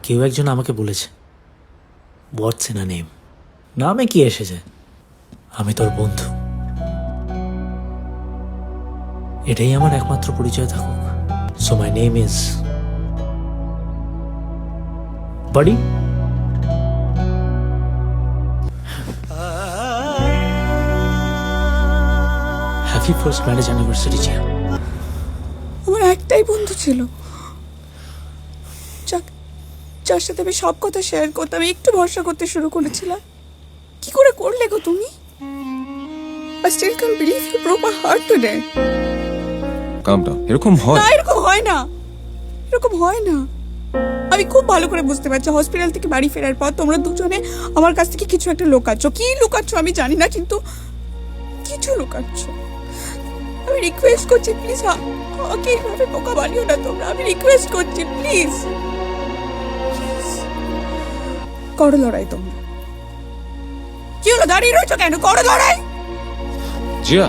কেউ একজন আমাকে বলেছে হোয়াটস ইন আ নেম, নামে কি এসেছে, আমি তোর বন্ধু। এটাই আমার একমাত্র পরিচয় থাকুক। So my name is Buddy. Happy first marriage anniversary Zia. আমার একটাই বন্ধু ছিল, যার সাথে আমি সব কথা শেয়ার করতাম, একটু ভরসা করতে শুরু করেছিলাম। কি করে করলে গো তুমি? I still can't believe you broke my heart today. Come down. এরকম হয়? না, এরকম হয় না, এরকম হয় না। আমি খুব ভালো করে বুঝতে পারছি হসপিটাল থেকে বাড়ি ফেরার পর তোমরা দুজনে আমার কাছ থেকে কিছু একটা লুকাচ্ছ। কি লুকাচ্ছ আমি জানি না, কিন্তু কিছু লুকাচ্ছ। আমি রিকোয়েস্ট করছি প্লিজ, আমাকে এইভাবে বোকা বানিও না তোমরা। আমি রিকোয়েস্ট করছি প্লিজ, করো লড়াই তোমরা। কি হলো, দাঁড়িয়ে রয়েছো কেন? করো লড়াই। জিয়া